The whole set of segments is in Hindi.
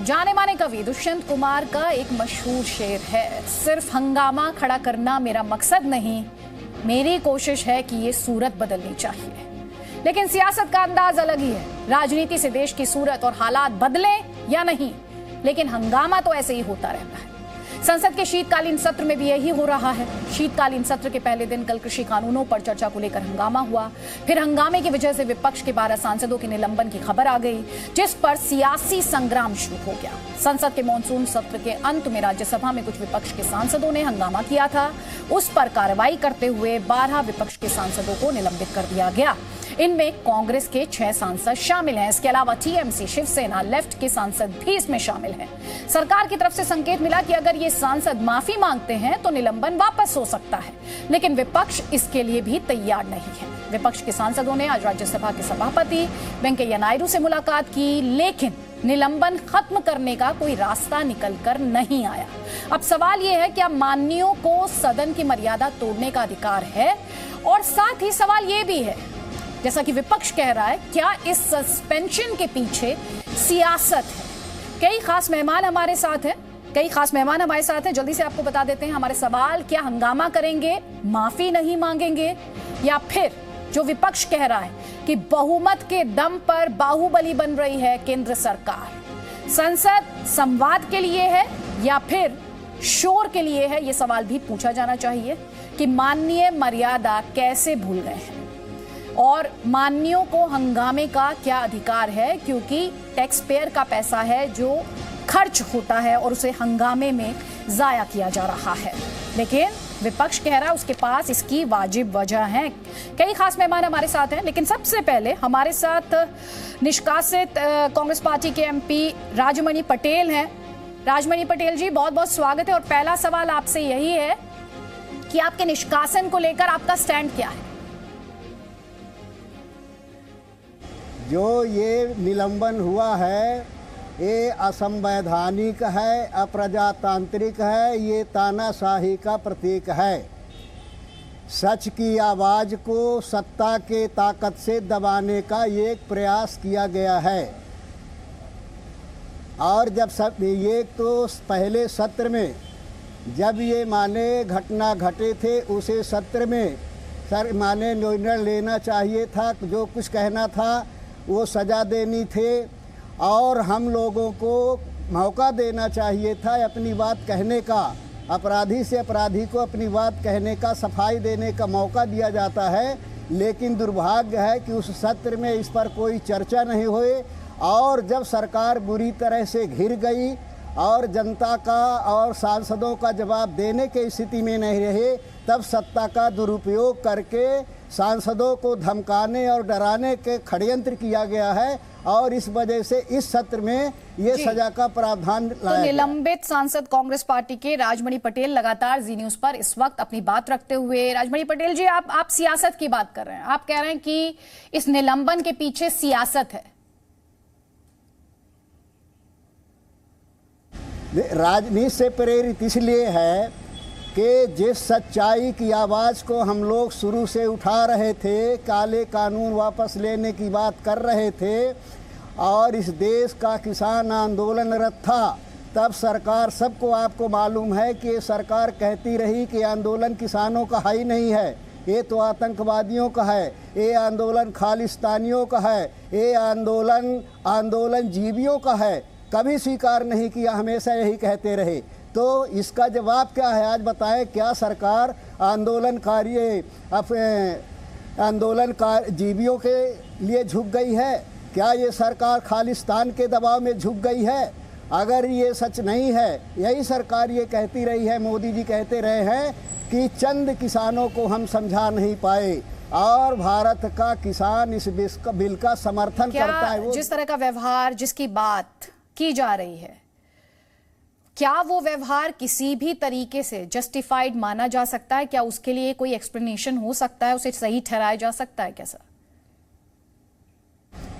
जाने माने कवि दुष्यंत कुमार का एक मशहूर शेर है, सिर्फ हंगामा खड़ा करना मेरा मकसद नहीं, मेरी कोशिश है कि ये सूरत बदलनी चाहिए। लेकिन सियासत का अंदाज अलग ही है। राजनीति से देश की सूरत और हालात बदले या नहीं, लेकिन हंगामा तो ऐसे ही होता रहता है। संसद के शीतकालीन सत्र में भी यही हो रहा है। शीतकालीन सत्र के पहले दिन कल कृषि कानूनों पर चर्चा को लेकर हंगामा हुआ। फिर हंगामे की वजह से विपक्ष के 12 सांसदों के निलंबन की खबर आ गई, जिस पर सियासी संग्राम शुरू हो गया। संसद के मॉनसून सत्र के अंत में राज्यसभा में कुछ विपक्ष के सांसदों ने हंगामा किया था। उस पर कार्रवाई करते हुए 12 विपक्ष के सांसदों को निलंबित कर दिया गया। इनमें कांग्रेस के 6 सांसद शामिल हैं। इसके अलावा टीएमसी, शिवसेना, लेफ्ट के सांसद भी इसमें शामिल हैं। सरकार की तरफ से संकेत मिला कि अगर ये सांसद माफी मांगते हैं तो निलंबन वापस हो सकता है, लेकिन विपक्ष इसके लिए भी तैयार नहीं है। विपक्ष के सांसदों ने आज राज्यसभा के सभापति वेंकैया नायडू से मुलाकात की, लेकिन निलंबन खत्म करने का कोई रास्ता निकल कर नहीं आया। अब सवाल यह है, क्या माननीयों को सदन की मर्यादा तोड़ने का अधिकार है? और साथ ही सवाल यह भी है, जैसा कि विपक्ष कह रहा है, क्या इस सस्पेंशन के पीछे सियासत है? कई खास मेहमान हमारे साथ हैं, जल्दी से आपको बता देते हैं हमारे सवाल। क्या हंगामा करेंगे, माफी नहीं मांगेंगे, या फिर जो विपक्ष कह रहा है कि बहुमत के दम पर बाहुबली बन रही है केंद्र सरकार? संसद संवाद के लिए है या फिर शोर के लिए है? यह सवाल भी पूछा जाना चाहिए कि माननीय मर्यादा कैसे भूल गए हैं और माननीयों को हंगामे का क्या अधिकार है, क्योंकि टैक्स पेयर का पैसा है जो खर्च होता है और उसे हंगामे में जाया किया जा रहा है। लेकिन विपक्ष कह रहा है उसके पास इसकी वाजिब वजह है। कई खास मेहमान हमारे साथ हैं, लेकिन सबसे पहले हमारे साथ निष्कासित कांग्रेस पार्टी के एमपी राजमणि पटेल हैं। राजमणि पटेल जी, बहुत बहुत स्वागत है। और पहला सवाल आपसे यही है कि आपके निष्कासन को लेकर आपका स्टैंड क्या है? जो ये निलंबन हुआ है ये असंवैधानिक है, अप्रजातांत्रिक है, ये तानाशाही का प्रतीक है। सच की आवाज़ को सत्ता के ताकत से दबाने का ये एक प्रयास किया गया है। और जब सब ये तो पहले सत्र में जब ये माने घटना घटे थे, उसे सत्र में सर माने निर्णय लेना चाहिए था, जो कुछ कहना था वो सज़ा देनी थे और हम लोगों को मौका देना चाहिए था अपनी बात कहने का। अपराधी से अपराधी को अपनी बात कहने का, सफाई देने का मौका दिया जाता है। लेकिन दुर्भाग्य है कि उस सत्र में इस पर कोई चर्चा नहीं हुई और जब सरकार बुरी तरह से घिर गई और जनता का और सांसदों का जवाब देने की स्थिति में नहीं रहे, तब सत्ता का दुरुपयोग करके सांसदों को धमकाने और डराने के षड्यंत्र किया गया है और इस वजह से इस सत्र में ये सजा का प्रावधान लाया तो निलंबित सांसद कांग्रेस पार्टी के राजमणि पटेल लगातार जी न्यूज पर इस वक्त अपनी बात रखते हुए। राजमणि पटेल जी, आप सियासत की बात कर रहे हैं, आप कह रहे हैं कि इस निलंबन के पीछे सियासत है। राजनीति से प्रेरित इसलिए है कि जिस सच्चाई की आवाज़ को हम लोग शुरू से उठा रहे थे, काले कानून वापस लेने की बात कर रहे थे और इस देश का किसान आंदोलनरत था, तब सरकार, सबको आपको मालूम है कि ये सरकार कहती रही कि आंदोलन किसानों का ही नहीं है, ये तो आतंकवादियों का है, ये आंदोलन खालिस्तानियों का है, ये आंदोलन जीवियों का है। कभी स्वीकार नहीं किया, हमेशा यही कहते रहे। तो इसका जवाब क्या है? आज बताएं, क्या सरकार आंदोलनकार जीवियों के लिए झुक गई है? क्या ये सरकार खालिस्तान के दबाव में झुक गई है? अगर ये सच नहीं है, यही सरकार ये कहती रही है, मोदी जी कहते रहे हैं कि चंद किसानों को हम समझा नहीं पाए और भारत का किसान इस बिल का समर्थन करता है। वो जिस तरह का व्यवहार, जिसकी बात की जा रही है, क्या वो व्यवहार किसी भी तरीके से जस्टिफाइड माना जा सकता है? क्या उसके लिए कोई एक्सप्लेनेशन हो सकता है? उसे सही ठहराया जा सकता है? कैसा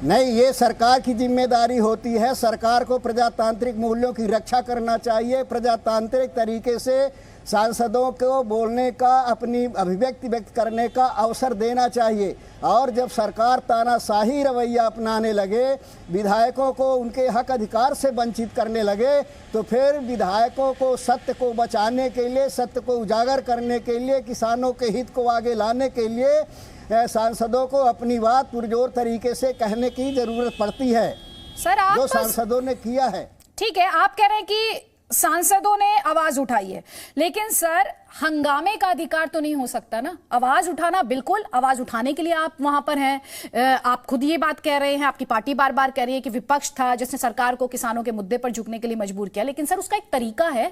नहीं, ये सरकार की जिम्मेदारी होती है। सरकार को प्रजातांत्रिक मूल्यों की रक्षा करना चाहिए। प्रजातांत्रिक तरीके से सांसदों को बोलने का, अपनी अभिव्यक्ति व्यक्त करने का अवसर देना चाहिए। और जब सरकार तानाशाही रवैया अपनाने लगे, विधायकों को उनके हक अधिकार से वंचित करने लगे, तो फिर विधायकों को सत्य को बचाने के लिए, सत्य को उजागर करने के लिए, किसानों के हित को आगे लाने के लिए सांसदों को अपनी बात पुरजोर तरीके से कहने की जरूरत पड़ती है। सर, आप जो सांसदों ने किया है। ठीक है, आप कह रहे हैं कि सांसदों ने आवाज उठाई है, लेकिन सर हंगामे का अधिकार तो नहीं हो सकता ना। आवाज उठाना, बिल्कुल आवाज उठाने के लिए आप वहां पर हैं। आप खुद ये बात कह रहे हैं, आपकी पार्टी बार बार कह रही है कि विपक्ष था जिसने सरकार को किसानों के मुद्दे पर झुकने के लिए मजबूर किया, लेकिन सर उसका एक तरीका है।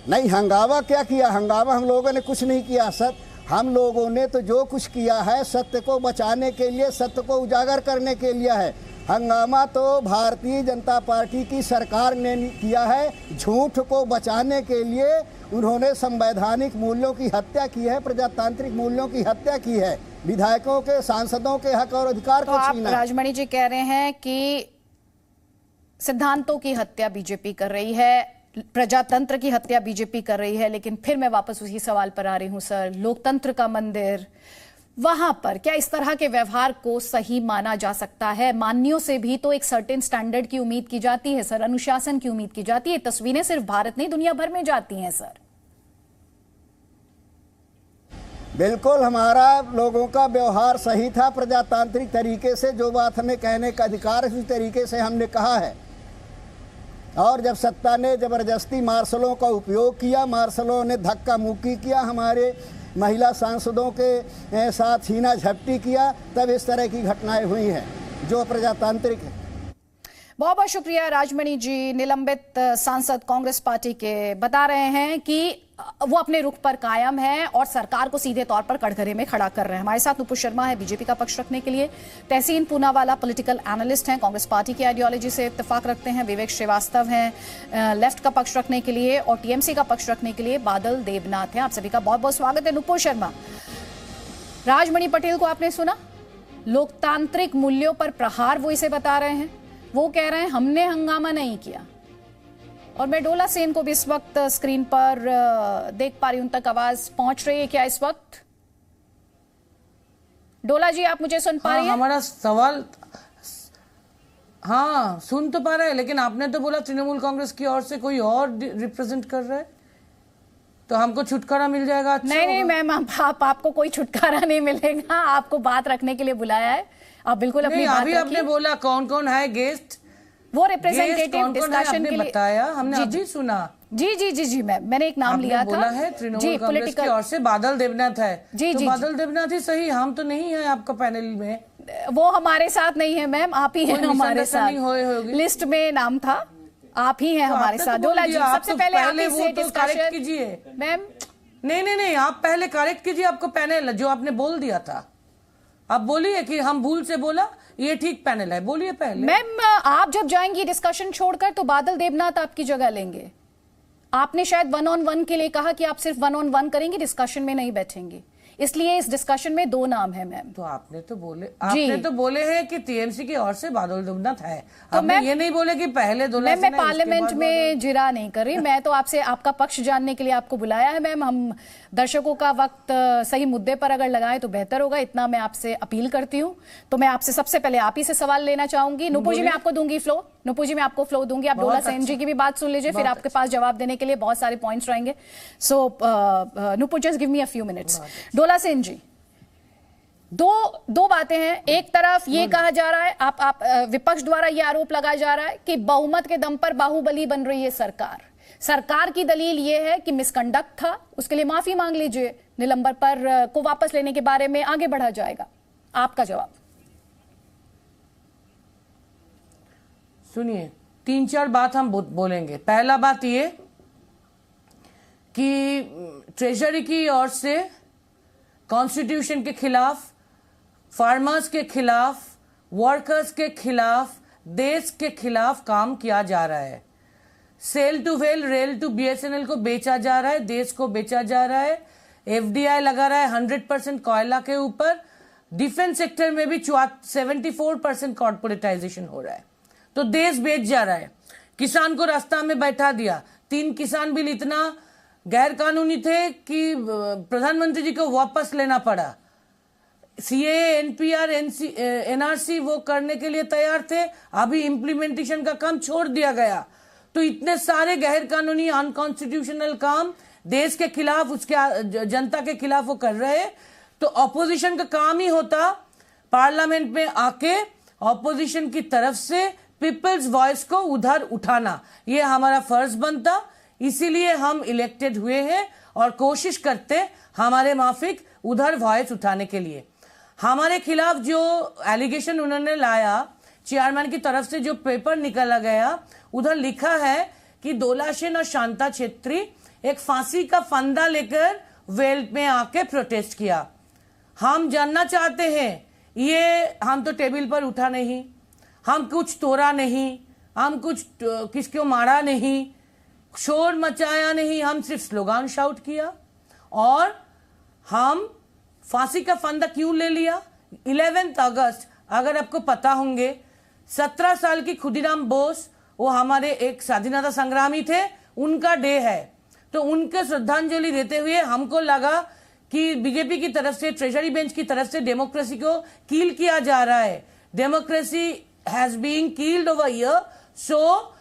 नहीं, हंगामा क्या किया? हंगामा हम लोगों ने कुछ नहीं किया सर। हम लोगों ने तो जो कुछ किया है सत्य को बचाने के लिए, सत्य को उजागर करने के लिए है। हंगामा तो भारतीय जनता पार्टी की सरकार ने किया है। झूठ को बचाने के लिए उन्होंने संवैधानिक मूल्यों की हत्या की है, प्रजातांत्रिक मूल्यों की हत्या की है, विधायकों के, सांसदों के हक और अधिकार को छीना। आप राजमणि जी कह रहे हैं कि सिद्धांतों की हत्या बीजेपी कर रही है, प्रजातंत्र की हत्या बीजेपी कर रही है, लेकिन फिर मैं वापस उसी सवाल पर आ रही हूं सर। लोकतंत्र का मंदिर, वहां पर क्या इस तरह के व्यवहार को सही माना जा सकता है? मान्यों से भी तो एक सर्टेन स्टैंडर्ड की उम्मीद की जाती है सर, अनुशासन की उम्मीद की जाती है। तस्वीरें सिर्फ भारत नहीं, दुनिया भर में जाती हैं सर। बिल्कुल, हमारा लोगों का व्यवहार सही था, प्रजातांत्रिक तरीके से जो बात हमें कहने का अधिकार है उसी तरीके से हमने कहा है। और जब सत्ता ने जबरदस्ती मार्शलों का उपयोग किया, मार्शलों ने धक्का मुक्की किया, हमारे महिला सांसदों के साथ छीना झपटी किया, तब इस तरह की घटनाएं हुई हैं जो प्रजातांत्रिक है। बहुत बहुत शुक्रिया राजमणि जी। निलंबित सांसद कांग्रेस पार्टी के बता रहे हैं कि वो अपने रुख पर कायम है और सरकार को सीधे तौर पर कटघरे में खड़ा कर रहे हैं। हमारे साथ नुपुर शर्मा है बीजेपी का पक्ष रखने के लिए, तहसीन पूनावाला पॉलिटिकल एनालिस्ट हैं, कांग्रेस पार्टी की आइडियोलॉजी से इत्तेफाक रखते हैं, विवेक श्रीवास्तव हैं लेफ्ट का पक्ष रखने के लिए, और टीएमसी का पक्ष रखने के लिए बादल देवनाथ हैं। आप सभी का बहुत बहुत स्वागत है। नुपुर शर्मा, राजमणि पटेल को आपने सुना, लोकतांत्रिक मूल्यों पर प्रहार वो इसे बता रहे हैं। वो कह रहे हैं हमने हंगामा नहीं किया। और मैं डोला सेन को भी इस वक्त स्क्रीन पर देख पा रही हूं, उन तक आवाज पहुंच रही है क्या इस वक्त? डोला जी, आप मुझे सुन पा रही हैं? हमारा सवाल, हाँ सुन तो पा रहे हैं, लेकिन आपने तो बोला तृणमूल कांग्रेस की ओर से कोई और रिप्रेजेंट कर रहा है, तो हमको छुटकारा मिल जाएगा। अच्छा नहीं मैम, आपको कोई छुटकारा नहीं मिलेगा। आपको बात रखने के लिए बुलाया है, आप बिल्कुल अपनी बात अभी आपने बोला कौन कौन है गेस्ट, वो रिप्रेजेंटेटिव डिस्कशन के लिए बताया, हमने अभी सुना। जी मैंने एक नाम लिया था, बोला है तृणमूल कांग्रेस की ओर से बादल देवनाथ है। तो बादल देवनाथ ही सही, हम तो नहीं है आपका पैनल में। वो हमारे साथ नहीं है मैम, आप ही हैं हमारे साथ। लिस्ट में नाम था, आप ही हैं हमारे साथ। डोला जी, सबसे पहले आप इसे डिस्कशन कीजिए मैम। नहीं, आप पहले करेक्ट कीजिए आपको पैनल जो आपने बोल दिया था। आप बोलिए कि हम भूल से बोला, ये ठीक पैनल है, बोलिए पहले। मैम, आप जब जाएंगी डिस्कशन छोड़कर तो बादल देवनाथ आपकी जगह लेंगे। आपने शायद 1-on-1 के लिए कहा कि आप सिर्फ 1-on-1 करेंगे, डिस्कशन में नहीं बैठेंगे, इसलिए इस डिस्कशन में 2 नाम है मैम। तो आपने तो बोले हैं कि टीएमसी की ओर से बादल देवनाथ है, तो मैं ये नहीं बोले कि पहले मैं पार्लियामेंट में जिरा नहीं कर रही। मैं तो आपसे आपका पक्ष जानने के लिए आपको बुलाया है मैम। हम दर्शकों का वक्त सही मुद्दे पर अगर लगाएं तो बेहतर होगा, इतना मैं आपसे अपील करती हूँ। तो मैं आपसे सबसे पहले आप ही से सवाल लेना चाहूंगी। नुपुर जी, मैं आपको दूंगी फ्लो। नुपुर जी, मैं आपको फ्लो दूंगी, आप डोला सेन जी की भी बात सुन लीजिए, फिर आपके पास जवाब देने के लिए बहुत सारे पॉइंट्स रहेंगे। So Nupur, just give me a few minutes. Dola Sen जी, दो बातें हैं। एक तरफ ये कहा जा रहा है, आप विपक्ष द्वारा ये आरोप लगाया जा रहा है कि बहुमत के दम पर बाहुबली बन रही है सरकार। सरकार की दलील ये है कि मिसकंडक्ट था, उसके लिए माफी मांग लीजिए, निलंबन पर को वापस लेने के बारे में आगे बढ़ा जाएगा। आपका जवाब? सुनिए, 3-4 बात हम बोलेंगे। पहला बात ये कि ट्रेजरी की ओर से कॉन्स्टिट्यूशन के खिलाफ, फार्मर्स के खिलाफ, वर्कर्स के खिलाफ, देश के खिलाफ काम किया जा रहा है। Sell to well, rail to BSNL को बेचा जा रहा है, देश को बेचा जा रहा है। एफडीआई लगा रहा है 100% कोयला के ऊपर, डिफेंस सेक्टर में भी 74% कॉर्पोरेटाइजेशन हो रहा है। तो देश बेच जा रहा है, किसान को रास्ता में बैठा दिया। 3 किसान बिल इतना गैर कानूनी थे कि प्रधानमंत्री जी को वापस लेना पड़ा। सीएए, एनपीआर, एनआरसी वो करने के लिए तैयार थे, अभी इम्प्लीमेंटेशन का काम छोड़ दिया गया। तो इतने सारे गैर कानूनी अनकॉन्स्टिट्यूशनल काम देश के खिलाफ, उसके जनता के खिलाफ वो कर रहे हैं। तो ऑपोजिशन का काम ही होता पार्लियामेंट में आके ऑपोजिशन की तरफ से पीपल्स वॉइस को उधर उठाना, ये हमारा फर्ज बनता। इसीलिए हम इलेक्टेड हुए हैं और कोशिश करते हमारे माफिक उधर वॉइस उठाने के लिए। हमारे खिलाफ जो एलिगेशन उन्होंने लाया, चेयरमैन की तरफ से जो पेपर निकाला गया, उधर लिखा है कि दोला सेन और शांता छेत्री एक फांसी का फंदा लेकर वेल में आके प्रोटेस्ट किया। हम जानना चाहते हैं, ये हम तो टेबल पर उठा नहीं, हम कुछ तोड़ा नहीं, हम कुछ किसको मारा नहीं, शोर मचाया नहीं, हम सिर्फ स्लोगान शाउट किया। और हम फांसी का फंदा क्यों ले लिया? 11 अगस्त, अगर आपको पता होंगे, 17 साल की खुदीराम बोस, वो हमारे एक स्वाधीनता संग्रामी थे, उनका डे है। तो उनके श्रद्धांजलि देते हुए हमको लगा कि बीजेपी की तरफ से, ट्रेजरी बेंच की तरफ से डेमोक्रेसी को कील किया जा रहा है। Democracy has been killed over here. So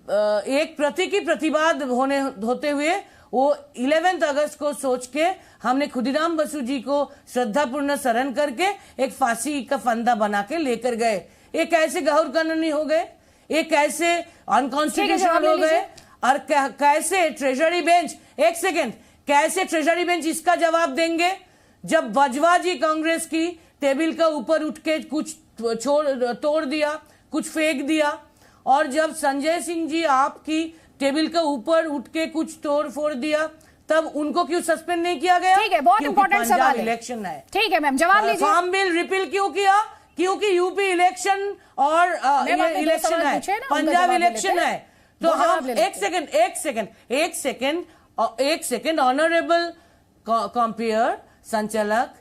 एक प्रतीकी प्रतिवाद होते हुए वो 11 अगस्त को सोच के हमने खुदीराम बसु जी को श्रद्धापूर्ण शरण करके एक फांसी का फंदा बना के लेकर गए। ये कैसे गैर कानूनी हो गए, ये कैसे अनकॉन्स्टिट्यूशनल हो गए, और कैसे ट्रेजरी बेंच, एक सेकेंड, कैसे ट्रेजरी बेंच इसका जवाब देंगे जब बजवा जी कांग्रेस की टेबल का ऊपर उठ के कुछ तोड़ दिया, कुछ फेंक दिया, और जब संजय सिंह जी आपकी टेबल के ऊपर उठ के कुछ तोड़ फोड़ दिया, तब उनको क्यों सस्पेंड नहीं किया गया? ठीक है, बहुत इंपॉर्टेंट सवाल है। इलेक्शन है। ठीक है मैम, जवाब लीजिए। फार्म बिल रिपील क्यों किया? क्योंकि यूपी इलेक्शन और ये इलेक्शन है, पंजाब इलेक्शन है। तो हम एक सेकेंड ऑनरेबल कंपेयर संचालक,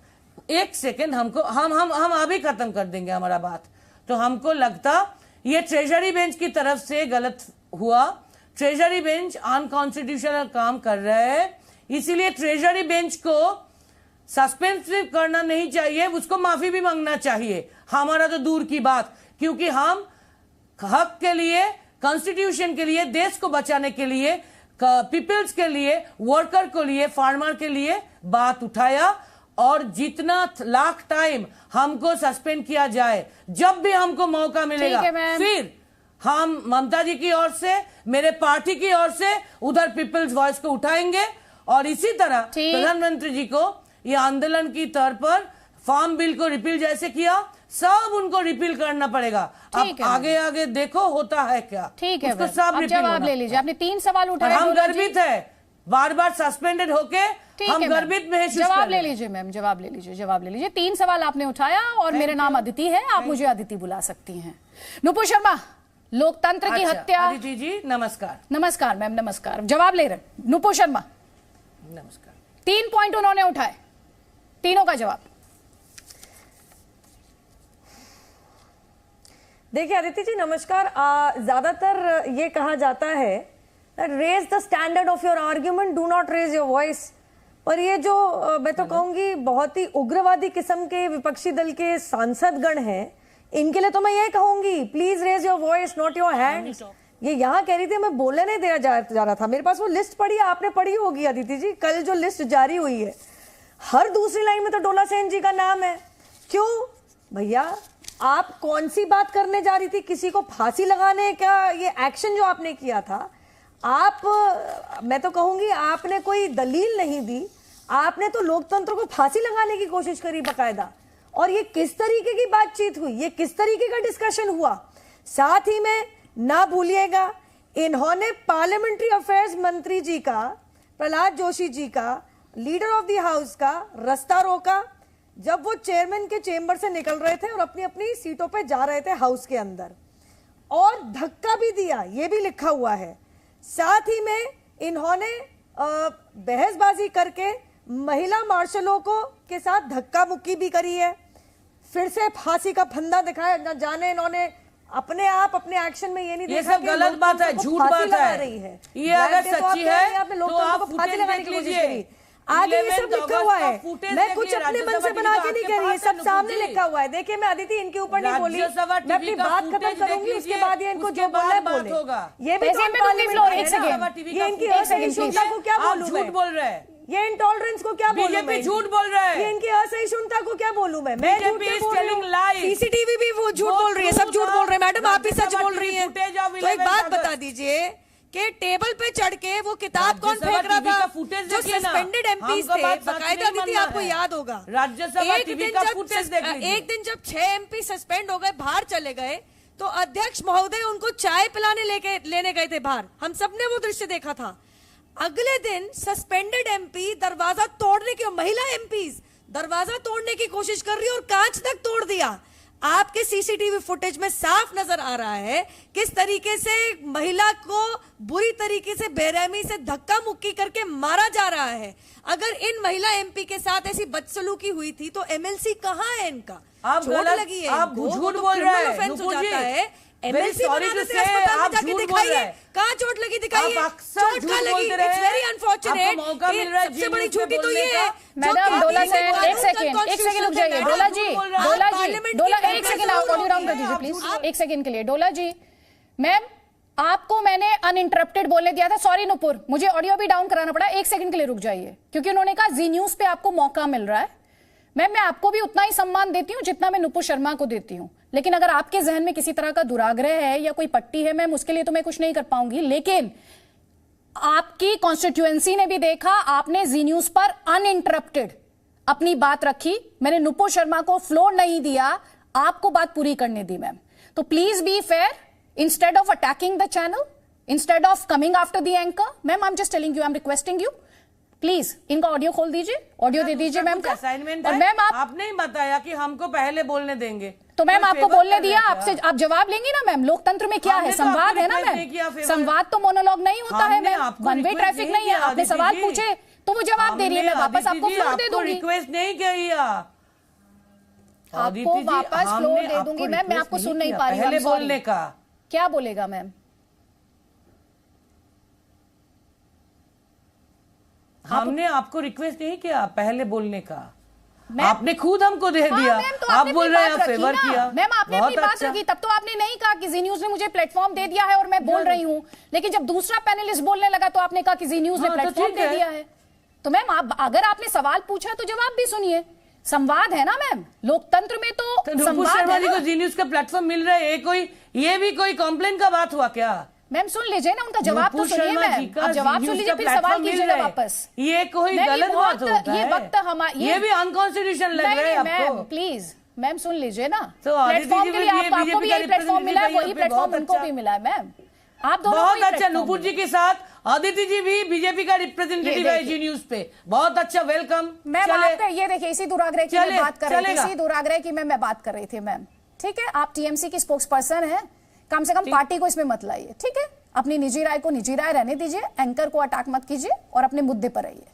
एक सेकेंड हमको, हम अभी खत्म कर देंगे हमारा बात। तो हमको लगता ये ट्रेजरी बेंच की तरफ से गलत हुआ। ट्रेजरी बेंच अनकॉन्स्टिट्यूशनल काम कर रहे हैं, इसीलिए ट्रेजरी बेंच को सस्पेंसिव करना नहीं चाहिए, उसको माफी भी मांगना चाहिए। हमारा तो दूर की बात, क्योंकि हम हक के लिए, कॉन्स्टिट्यूशन के लिए, देश को बचाने के लिए, पीपल्स के लिए, वर्कर के लिए, फार्मर के लिए बात उठाया। और जितना लाख टाइम हमको सस्पेंड किया जाए, जब भी हमको मौका मिलेगा, फिर हम ममता जी की ओर से, मेरे पार्टी की ओर से उधर पीपल्स वॉइस को उठाएंगे। और इसी तरह प्रधानमंत्री जी को ये आंदोलन की तौर पर फार्म बिल को रिपील जैसे किया, सब उनको रिपील करना पड़ेगा। अब आगे आगे देखो होता है क्या। ठीक है, सब जवाब ले लीजिए। आपने 3 सवाल उठाए, हम गर्वित है, बार बार सस्पेंडेड होके हम गर्वित महसूस। जवाब ले लीजिए मैम, जवाब ले लीजिए। 3 सवाल आपने उठाया और मेरा नाम अदिति है, आप मुझे अदिति बुला सकती हैं। नुपुर शर्मा, लोकतंत्र की हत्या। अदिति जी नमस्कार। नमस्कार मैम, नमस्कार। जवाब ले रहे नुपुर शर्मा। नमस्कार। 3 पॉइंट उन्होंने उठाए, तीनों का जवाब। देखिए अदिति जी नमस्कार। ज्यादातर ये कहा जाता है raise the standard of your argument, do not raise your voice. पर ये जो मैं तो कहूंगी बहुत ही उग्रवादी किस्म के विपक्षी दल के सांसदगण हैं, इनके लिए तो मैं ये कहूंगी please raise your voice, not your hand. ये यहाँ कह रही थी, मैं बोलने नहीं दिया जा रहा था। मेरे पास वो लिस्ट पड़ी है, आपने पढ़ी होगी अदिति जी, कल जो लिस्ट जारी हुई है, हर दूसरी लाइन में तो डोला सेन जी का नाम है। क्यों भैया, आप कौन सी बात करने जा रही थी? किसी को फांसी लगाने का ये एक्शन जो आपने किया था, आप, मैं तो कहूंगी आपने कोई दलील नहीं दी, आपने तो लोकतंत्र को फांसी लगाने की कोशिश करी बकायदा। और ये किस तरीके की बातचीत हुई, ये किस तरीके का डिस्कशन हुआ? साथ ही में ना भूलिएगा, इन्होंने पार्लियामेंट्री अफेयर्स मंत्री जी का, प्रहलाद जोशी जी का, लीडर ऑफ द हाउस का रास्ता रोका जब वो चेयरमैन के चेंबर से निकल रहे थे और अपनी अपनी सीटों पे जा रहे थे हाउस के अंदर, और धक्का भी दिया, ये भी लिखा हुआ है। साथ ही में इन्होंने बहसबाजी करके महिला मार्शलों को के साथ धक्का मुक्की भी करी है, फिर से फांसी का फंदा दिखाया, न जाने इन्होंने अपने आप अपने एक्शन में ये नहीं देखा सब गलत बात है, झूठ बात है। ये अगर सच्ची है तो आप फुटेज देख लीजिए। आगे ये सब लिखा हुआ है, मैं कुछ अपने मन से बना के नहीं कह रही, सब सामने लिखा हुआ है। देखिए मैं अदिति इनके ऊपर नहीं बोली, मैं अपनी बात खत्म करूंगी, उसके बाद ये इनको जो बोलना है बोले। ये भी ये इनकी असहिष्णुता को क्या बोलूं मैं, झूठ बोल रहे हैं, ये इंटॉलरेंस को क्या बोलूं मैं, झूठ बोल रहा है, ये इनकी असहिष्णुता को क्या बोलूं मैं झूठ बोल रही हूं। सीसीटीवी भी वो झूठ बोल रही है, सब झूठ बोल रहे हैं। मैडम आप भी सच बोल रही हैं। तो एक बात बता दीजिए कि टेबल पे चढ़ के वो किताब कौन फेंक रहा था, जो सस्पेंडेड एमपीज थे, बकायदा दीदी आपको याद होगा, राज्यसभा टीवी का फुटेज देख लीजिए। एक दिन जब 6 एमपी सस्पेंड हो गए, बाहर चले गए, तो अध्यक्ष महोदय उनको चाय पिलाने लेने गए थे बाहर, हम सबने वो दृश्य देखा था। अगले दिन सस्पेंडेड एमपी दरवाजा तोड़ने की, महिला एमपीज दरवाजा तोड़ने की कोशिश कर रही है और कांच तक तोड़ दिया। आपके सीसीटीवी फुटेज में साफ नजर आ रहा है किस तरीके से महिला को बुरी तरीके से बेरहमी से धक्का मुक्की करके मारा जा रहा है। अगर इन महिला एमपी के साथ ऐसी बदसलूकी हुई थी तो एमएलसी कहाँ है इनका? आप चोट लगी है, आप झूठ बोल रहे हैं, हो जाता है। एमएलसी बनाने से आप झूठ बोल रहे हैं। कहाँ चोट लगी दिखाइए, चोट कहाँ लगी? It's very unfortunate. सबसे बड़ी झूठी तो ये है। मैडम डोला साहब एक सेकंड रुक जाइए। डोला जी एक सेकंड ऑडियो डाउन कर दीजिए प्लीज, एक सेकंड के लिए। डोला जी मैम आपको मैंने अनइंटरप्टेड बोलने दिया था, सॉरी नुपुर, मुझे ऑडियो भी डाउन कराना पड़ा, एक सेकंड के लिए रुक जाइए, क्योंकि उन्होंने कहा जी न्यूज पे आपको मौका मिल रहा है। मैम मैं आपको भी उतना ही सम्मान देती हूं जितना मैं नुपुर शर्मा को देती हूं, लेकिन अगर आपके जहन में किसी तरह का दुराग्रह है या कोई पट्टी है मैम, उसके लिए तो मैं कुछ नहीं कर पाऊंगी। लेकिन आपकी कॉन्स्टिट्यूएंसी ने भी देखा, आपने जी न्यूज पर अनइंटरप्टेड अपनी बात रखी, मैंने नुपुर शर्मा को फ्लोर नहीं दिया, आपको बात पूरी करने दी मैम। तो please be fair, instead of attacking the channel, instead of coming after the anchor, ma'am I am just telling you, I am requesting you, please इनका ऑडियो खोल दीजिए, ऑडियो दे दीजिए मैम का। असाइनमेंट और मैम आपने ही बताया कि हमको पहले बोलने देंगे, तो मैम आपको बोलने दिया, आपसे आप जवाब लेंगी ना मैम। लोकतंत्र में क्या है, संवाद है ना मैम, संवाद तो मोनोलॉग नहीं होता है मैम, वन वे ट्रैफिक नहीं है। आपने सवाल पूछे तो वो जवाब दे रही है, मैं वापस आपको फ्लोर दे दूंगी। रिक्वेस्ट नहीं किया, आपको वापस फ्लोर दे दूंगी मैम, मैं आपको सुन नहीं पा रही पहले बोलने का। क्या बोलेगा मैम? हमने आपको रिक्वेस्ट नहीं किया पहले बोलने का, आपने खुद हमको दे दिया। तो आप बोल रहे हैं फेवर किया, मैम आपने अपनी बात रखी, तब तो आपने नहीं कहा कि जी न्यूज ने मुझे प्लेटफॉर्म दे दिया है और मैं बोल रही हूं। लेकिन जब दूसरा पैनलिस्ट बोलने लगा तो आपने कहा कि जी न्यूज ने प्लेटफॉर्म दे दिया है। तो मैम आप अगर आपने सवाल पूछा तो जवाब भी सुनिए, संवाद है ना मैम, लोकतंत्र में तो नुपुर शर्मा जी को जी न्यूज का प्लेटफॉर्म मिल रहा है, ये भी कोई कंप्लेन का बात हुआ क्या? मैम सुन लीजिए ना, उनका जवाब तो सुनिए मैम, आप जवाब सुन लीजिए फिर सवाल कीजिएगा वापस। ये कोई गलत बात होता है, ये वक्त हमारा, ये भी अनकॉन्स्टिट्यूशनल लग रहा है आपको। मैम प्लीज मैम सुन लीजिए ना, तो प्लेटफॉर्म के लिए आपको भी यही प्लेटफॉर्म मिला है, वही प्लेटफॉर्म उनको भी मिला है मैम। आप दोनों बहुत अच्छा, नुपुर जी के साथ अदिति जी भी बीजेपी का रिप्रेजेंटेटिव है जी न्यूज पे, बहुत अच्छा, वेलकम मैम। आपका ये देखिए, इसी दुराग्रह की मैं बात कर रही थी, इसी दुराग्रह की मैं बात कर रही थी मैम, ठीक है। आप टीएमसी की स्पोक्स पर्सन है, कम से कम पार्टी को इसमें मत लाइए, ठीक है। अपनी निजी राय को निजी राय रहने दीजिए, एंकर को अटैक मत कीजिए और अपने मुद्दे पर रहिए।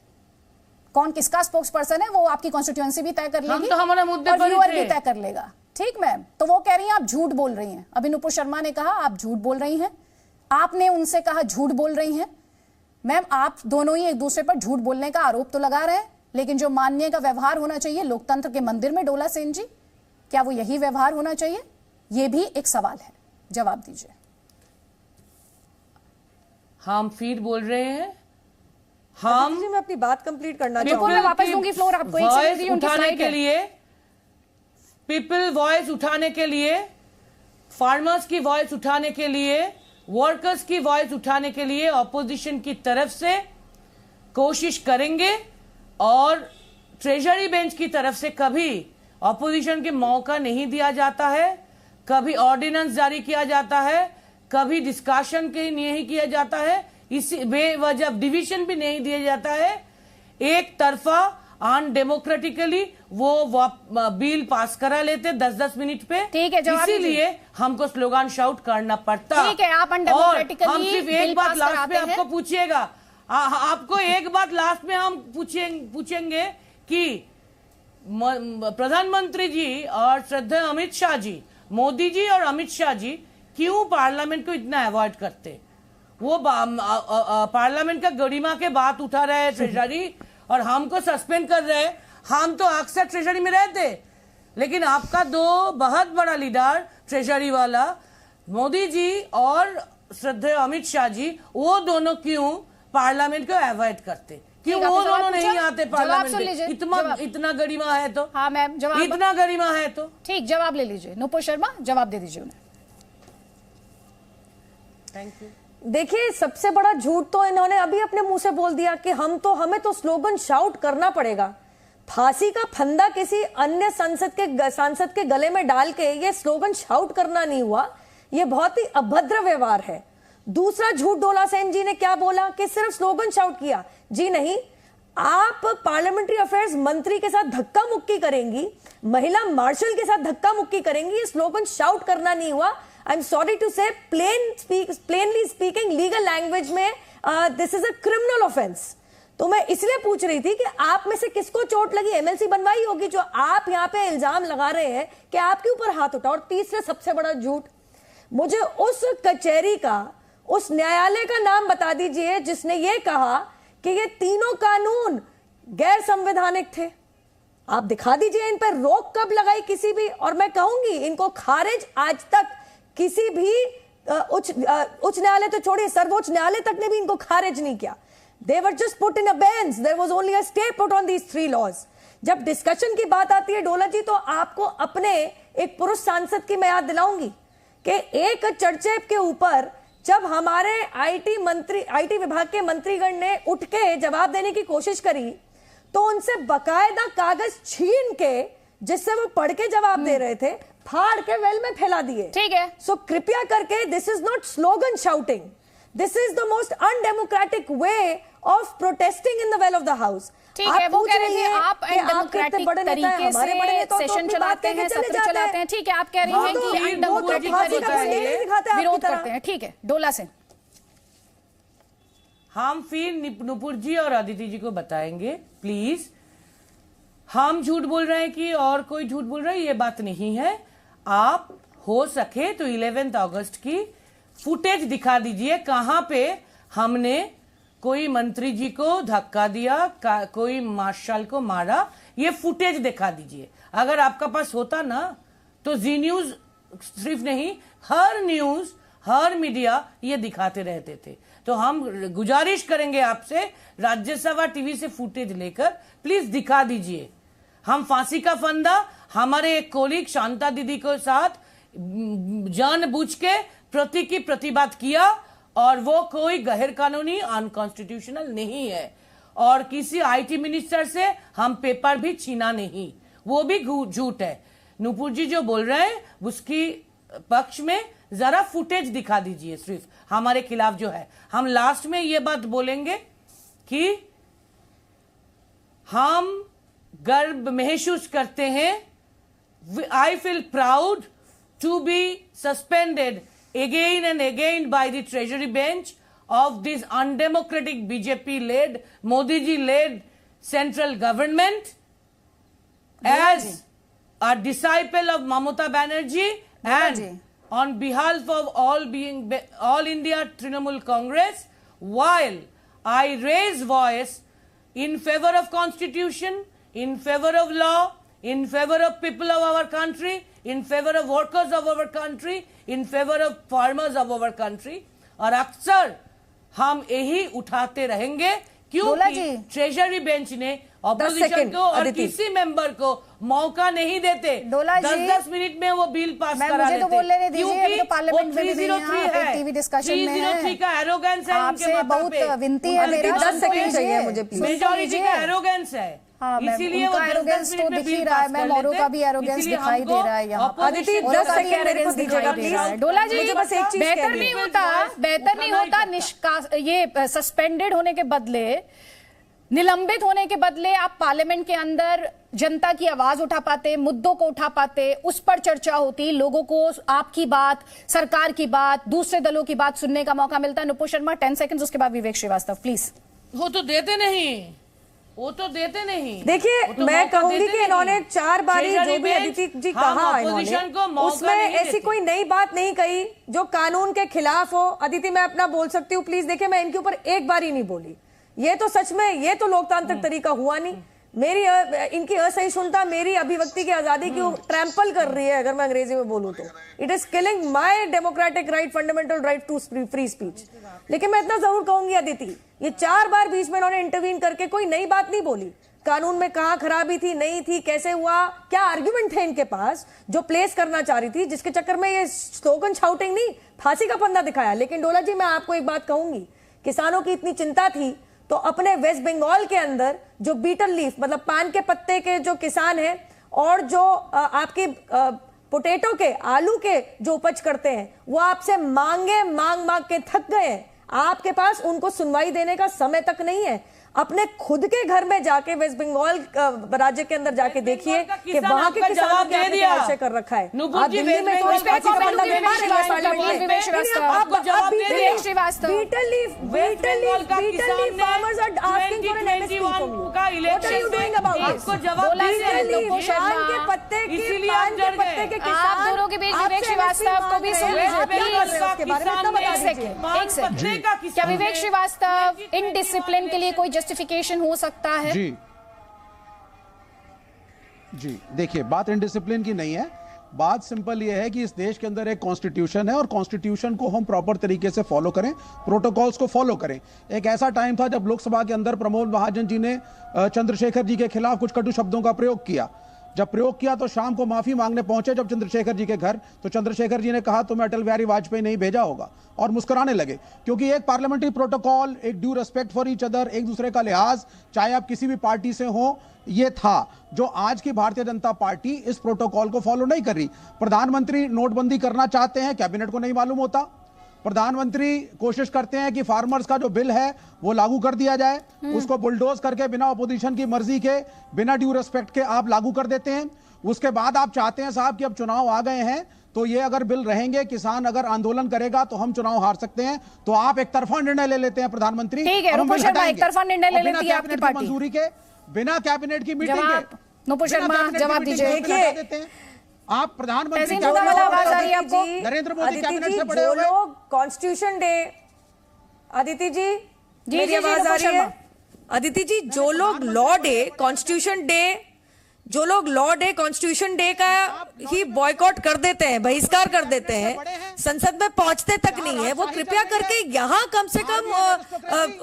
कौन किसका स्पोक्स पर्सन है वो आपकी कॉन्स्टिट्यूएंसी भी तय कर लेगी, हम तो हमारे मुद्दे और पर व्यूअर भी तय कर लेगा, ठीक मैम। तो वो कह रही हैं आप झूठ बोल रही हैं, अभी नुपुर शर्मा ने कहा आप झूठ बोल रही हैं, आपने उनसे कहा झूठ बोल रही हैं। मैम आप दोनों ही एक दूसरे पर झूठ बोलने का आरोप तो लगा रहे हैं, लेकिन जो माननीय का व्यवहार होना चाहिए लोकतंत्र के मंदिर में, डोला सेन जी, क्या वो यही व्यवहार होना चाहिए? ये भी एक सवाल है, जवाब दीजिए। हम फिर बोल रहे हैं, हम मैं अपनी बात कंप्लीट करना चाहूंगी, मैं वापस दूंगी फ्लोर आपको। वॉइस उठाने के लिए, पीपल वॉइस उठाने के लिए, फार्मर्स की वॉइस उठाने के लिए, वर्कर्स की वॉइस उठाने के लिए ऑपोजिशन की तरफ से कोशिश करेंगे, और ट्रेजरी बेंच की तरफ से कभी ऑपोजिशन के मौका नहीं दिया जाता है, कभी ऑर्डिनेंस जारी किया जाता है, कभी डिस्कशन के नहीं किया जाता है, इसी बेवजह डिवीजन भी नहीं दिया जाता है। एक तरफा अनडेमोक्रेटिकली वो बिल पास करा लेते 10-10 मिनट पे, ठीक है, इसीलिए हमको स्लोगन शाउट करना पड़ता। ठीक है, आप अनडेमोक्रेटिकली हम सिर्फ एक बात लास्ट में आपको पूछिएगा, आपको एक बात लास्ट में हम पूछेंगे कि प्रधानमंत्री जी और श्रद्धेय अमित शाह जी, मोदी जी और अमित शाह जी क्यों पार्लियामेंट को इतना अवॉइड करते? वो पार्लियामेंट का गरिमा के बात उठा रहे हैं ट्रेजरी और हमको सस्पेंड कर रहे हैं। हम तो अक्सर ट्रेजरी में रहते, लेकिन आपका दो बहुत बड़ा लीडर ट्रेजरी वाला मोदी जी और श्रद्धेय अमित शाह जी, वो दोनों क्यों पार्लियामेंट को अवॉइड करते? क्यों वो दोनों नहीं आते पार्लियामेंट में? इतना गरिमा है तो। हाँ मैम, जवाब इतना गरिमा है तो ठीक, जवाब ले लीजिए। नुपुर शर्मा, जवाब दे दीजिए उन्हें। Thank you. देखिए, सबसे बड़ा झूठ तो इन्होंने अभी अपने मुंह से बोल दिया कि हमें तो स्लोगन शाउट करना पड़ेगा। फांसी का फंदा किसी अन्य सांसद के गले में डाल के ये स्लोगन शाउट करना नहीं हुआ, ये बहुत ही अभद्र व्यवहार है। दूसरा झूठ डोला सेन जी ने क्या बोला कि सिर्फ स्लोगन शाउट किया। जी नहीं, आप पार्लियामेंट्री अफेयर्स मंत्री के साथ धक्का मुक्की करेंगी, महिला मार्शल के साथ धक्का मुक्की करेंगी, ये स्लोगन शाउट करना नहीं हुआ। आई एम सॉरी टू से, प्लेनली स्पीकिंग लीगल लैंग्वेज में this is a criminal offence. तो मैं इसलिए पूछ रही थी कि आप में से किसको चोट लगी? एमएलसी बनवाई होगी जो आप यहाँ पे इल्जाम लगा रहे हैं कि आपके ऊपर हाथ उठा। और तीसरे सबसे बड़ा झूठ, मुझे उस कचहरी का, उस न्यायालय का नाम बता दीजिए जिसने ये कहा कि ये तीनों कानून गैर संवैधानिक थे। आप दिखा दीजिए इन पर रोक कब लगाई किसी भी। और मैं कहूंगी इनको खारिज आज तक किसी भी उच्च न्यायालय तो छोड़िए, सर्वोच्च न्यायालय तक ने भी इनको खारिज नहीं किया। They were just put in a bench. There was only a stay put on these 3 laws. जब डिस्कशन की बात आती है डोला जी, तो आपको अपने एक पुरुष सांसद की मैं याद दिलाऊंगी कि एक चर्चे के ऊपर जब हमारे आईटी विभाग के मंत्रीगण ने उठ के जवाब देने की कोशिश करी, तो उनसे बकायदा कागज छीन के, जिससे वो पढ़ के जवाब दे रहे थे, फाड़ के वेल में फैला दिए। ठीक है। सो कृपया करके, this is not slogan shouting, this is the most undemocratic way of protesting in the well of the house. ठीक है, वो कह रही है आप अनडेमोक्रेटिक तरीके से सेशन चलाते हैं, सत्र चलाते हैं। ठीक है, आप कह रही हैं कि अनडेमोक्रेटिक तरीके से विरोध करते हैं। ठीक है, डोला से हम फिर नुपुर जी और अदिति जी को बताएंगे, प्लीज। हम झूठ बोल रहे हैं कि और कोई झूठ बोल रहा है, ये बात नहीं है। आप हो सके तो 11 अगस्त की फुटेज दिखा दीजिए, कहां पे हमने कोई मंत्री जी को धक्का दिया, कोई मार्शल को मारा, ये फुटेज दिखा दीजिए। अगर आपका पास होता ना, तो जी न्यूज सिर्फ नहीं, हर न्यूज, हर मीडिया ये दिखाते रहते थे। तो हम गुजारिश करेंगे आपसे, राज्यसभा टीवी से फुटेज लेकर प्लीज दिखा दीजिए। हम फांसी का फंदा हमारे एक कोलीग शांता दीदी के साथ जानबूझ के प्रतिवाद किया, और वो कोई गैर कानूनी अनकॉन्स्टिट्यूशनल नहीं है। और किसी आईटी मिनिस्टर से हम पेपर भी छीना नहीं, वो भी झूठ है। नुपुर जी जो बोल रहे हैं उसकी पक्ष में जरा फुटेज दिखा दीजिए सिर्फ हमारे खिलाफ जो है। हम लास्ट में ये बात बोलेंगे कि हम गर्व महसूस करते हैं, I feel proud to be suspended again and again by the treasury bench of this undemocratic BJP-led, Modi-ji-led central government as a disciple of Mamata Banerjee and on behalf of all India Trinamool Congress, while I raise voice in favor of constitution, in favor of law, in favor of people of our country, in favor of workers of our country, in favor of farmers of our country, और अक्सर हम यही उठाते रहेंगे क्योंकि ट्रेजरी बेंच ने ऑपोजिशन को और किसी मेंबर को मौका नहीं देते। 10-10 मिनट में वो बिल पास करा देते, क्योंकि वो 303 है, 303 का एरोगेंस है उनके माथा पे। विनती है, मेरा 10 सेकंड चाहिए मुझे, मेजॉरिटी का एरोगेंस है। हाँ, इसीलिए वो एरोगेंस तो दिख ही रहा है मैम, औरों का भी एरोगेंस दिखाई दे रहा है यहाँ। अदिति 10 सेकंड मेरे को दीजिएगा प्लीज। डोला जी, मुझे बस एक चीज बेहतर नहीं होता ये सस्पेंडेड होने के बदले, निलंबित होने के बदले आप पार्लियामेंट के अंदर जनता की आवाज उठा पाते, मुद्दों को उठा पाते, उस पर चर्चा होती, लोगों को आपकी बात, सरकार की बात, दूसरे दलों की बात सुनने का मौका मिलता है। नुपुर शर्मा 10 सेकंड्स, उसके बाद विवेक श्रीवास्तव प्लीज। वो तो देते नहीं, वो तो देते नहीं। देखिए, वो तो मैं मौका कहूंगी देते कि इन्होंने नहीं। 4 बारी जो भी बेंच, अदिति जी हम कहा opposition को इन्होंने, मौका उसमें नहीं ऐसी देते। कोई नई बात नहीं कही जो कानून के खिलाफ हो। अदिति, मैं अपना बोल सकती हूँ प्लीज? देखिए, मैं इनके ऊपर एक बार ही नहीं बोली। ये तो सच में, ये तो लोकतांत्रिक तरीका हुआ नहीं। मेरी इनकी असहिष्णुता मेरी अभिव्यक्ति की आजादी की ट्रैम्पल कर रही है, अगर मैं अंग्रेजी में बोलूं तो। It is killing my democratic right, fundamental right to free speech. लेकिन मैं इतना जरूर कहूंगी अदिति, ये 4 बार बीच में इन्होंने इंटरवीन करके कोई नई बात नहीं बोली। कानून में कहां खराबी थी, नहीं थी, कैसे हुआ, क्या आर्ग्यूमेंट थे इनके पास जो प्लेस करना चाह रही थी, जिसके चक्कर में ये स्लोगन शाउटिंग नहीं, फांसी का फंदा दिखाया। लेकिन डोला जी, मैं आपको एक बात कहूंगी, किसानों की इतनी चिंता थी तो अपने वेस्ट बंगाल के अंदर जो बीटल लीफ, मतलब पान के पत्ते के जो किसान हैं और जो आपके पोटैटो के, आलू के जो उपज करते हैं, वो आपसे मांग मांग के थक गए हैं। आपके पास उनको सुनवाई देने का समय तक नहीं है। अपने खुद के घर में जाके, वेस्ट बंगाल राज्य के अंदर जाके देखिए कि वहां के किसानों के आपने क्या ऐसे कर रखा है। आप दिल्ली में तो beetle farmers are asking for an MSP from you. What are you doing about this? पान के पत्ते के आप दोनों के बीच विवेक श्रीवास्तव को भी सुन लीजिए प्लीज। उसके बारे में इतना बता दीजिए। एक सेकंड, क्या विवेक श्रीवास्तव इनडिसिप्लिन के लिए कोई जस्टिफिकेशन हो सकता है? जी देखिए, बात इनडिसिप्लिन की नहीं है। बात सिंपल ये है कि इस देश के अंदर एक कॉन्स्टिट्यूशन है और कॉन्स्टिट्यूशन को हम प्रॉपर तरीके से फॉलो करें, प्रोटोकॉल्स को फॉलो करें। एक ऐसा टाइम था जब लोकसभा के अंदर प्रमोद महाजन जी ने चंद्रशेखर जी के खिलाफ कुछ कटु शब्दों का प्रयोग किया। जब प्रयोग किया तो शाम को माफी मांगने पहुंचे जब चंद्रशेखर जी के घर, तो चंद्रशेखर जी ने कहा तुम्हें अटल बिहारी वाजपेयी नहीं भेजा होगा, और मुस्कुराने लगे। क्योंकि एक पार्लियामेंट्री प्रोटोकॉल, एक due respect for each other, एक दूसरे का लिहाज, चाहे आप किसी भी पार्टी से हो, ये था। जो आज की भारतीय जनता पार्टी इस प्रोटोकॉल को फॉलो नहीं कर रही। प्रधानमंत्री नोटबंदी करना चाहते हैं, कैबिनेट को नहीं मालूम होता। प्रधानमंत्री कोशिश करते हैं कि फार्मर्स का जो बिल है वो लागू कर दिया जाए, उसको बुलडोज करके बिना अपोजिशन की मर्जी के, बिना ड्यू रिस्पेक्ट के आप लागू कर देते हैं। उसके बाद आप चाहते हैं साहब कि अब चुनाव आ गए हैं तो ये अगर बिल रहेंगे, किसान अगर आंदोलन करेगा तो हम चुनाव हार सकते हैं, तो आप एक तरफा निर्णय ले लेते हैं प्रधानमंत्री। ठीक है, नुपुर शर्मा एक तरफा निर्णय ले लेती है आपकी पार्टी। मंजूरी के बिना कैबिनेट की मीटिंग के, नुपुर शर्मा जवाब दीजिए। आप प्रधानमंत्री नरेंद्र मोदी कैबिनेट से बड़े हो गए। कॉन्स्टिट्यूशन डे, अदिति जी मेरी आवाज आ रही है? अदिति जी, जो लोग लॉ डे, कॉन्स्टिट्यूशन डे, जो लोग लॉ डे, कॉन्स्टिट्यूशन डे का ही बॉयकॉट कर देते हैं, बहिष्कार कर देते हैं, संसद में पहुंचते तक नहीं है, वो कृपया करके यहाँ कम से कम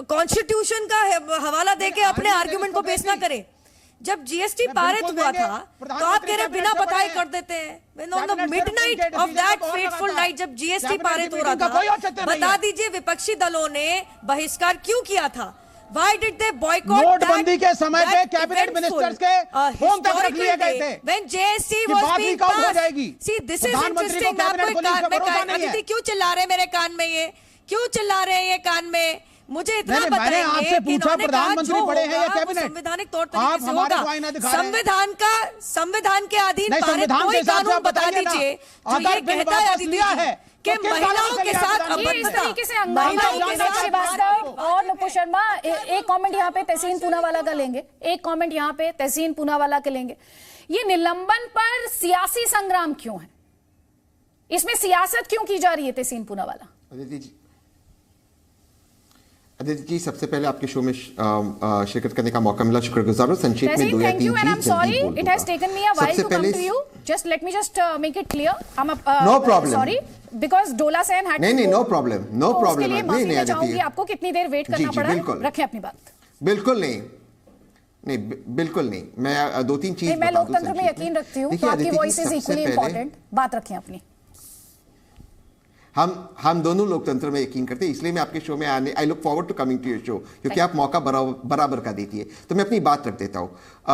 कॉन्स्टिट्यूशन का हवाला देके अपने आर्ग्यूमेंट को पेश ना करें। जब जीएसटी पारित हुआ था तो आप कह रहे बिना बताए कर देते हैं। On the midnight of that fateful night जब जीएसटी पारित हो रहा था, बता दीजिए विपक्षी दलों ने बहिष्कार क्यों किया था? Why did they boycott नोटबंदी के समय पे कैबिनेट मिनिस्टर्स के फोन तक रख लिए गए थे when JST was being passed? See, this is interesting. मैं आपको एक कान में, अदिति क्यों चिल्ला रहे मेरे कान में? ये क्यों चिल्ला रहे हैं ये कान में? मुझे इतना मैंने आपसे पूछा प्रधानमंत्री बड़े हैं या कैबिनेट? संवैधानिक तौर तरीके से होगा। संविधान के अधीन पारित कोई कानून बता दीजिए जो ये कहता है अदिति कि महिलाओं के साथ इस तरीके से विवेक श्रीवास्तव और नुपुर शर्मा। एक कमेंट यहाँ पे तहसीन पूनावाला का लेंगे, एक कमेंट यहाँ पे तहसीन पूनावाला के लेंगे। ये निलंबन पर सियासी संग्राम क्यों है? इसमें सियासत क्यों की जा रही है? तहसीन पूनावाला। अदिति जी, सबसे पहले आपके शो में शिरकत करने का मौका मिला, शुक्रगुजार हूं। संक्षेप में 2 या 3 चीज जल्दी बोल it has taken me a while to come to you. Just let me just make it clear. I am no problem, sorry because Dola Sen had नहीं, नो प्रॉब्लम, नो प्रॉब्लम। नहीं अदिति, आपको कितनी देर वेट करना पड़ा? रखें अपनी बात। बिल्कुल नहीं, बिल्कुल नहीं। मैं 2-3 चीज मैं लोकतंत्र में यकीन रखती हूँ, तो आपकी वॉइस इज इक्वली इंपॉर्टेंट। बात रखें अपनी। हम दोनों लोकतंत्र में यकीन करते हैं, इसलिए मैं आपके शो में आने, I look forward to coming to your show, क्योंकि आप मौका बराबर का देती है। तो मैं अपनी बात रख देता हूं।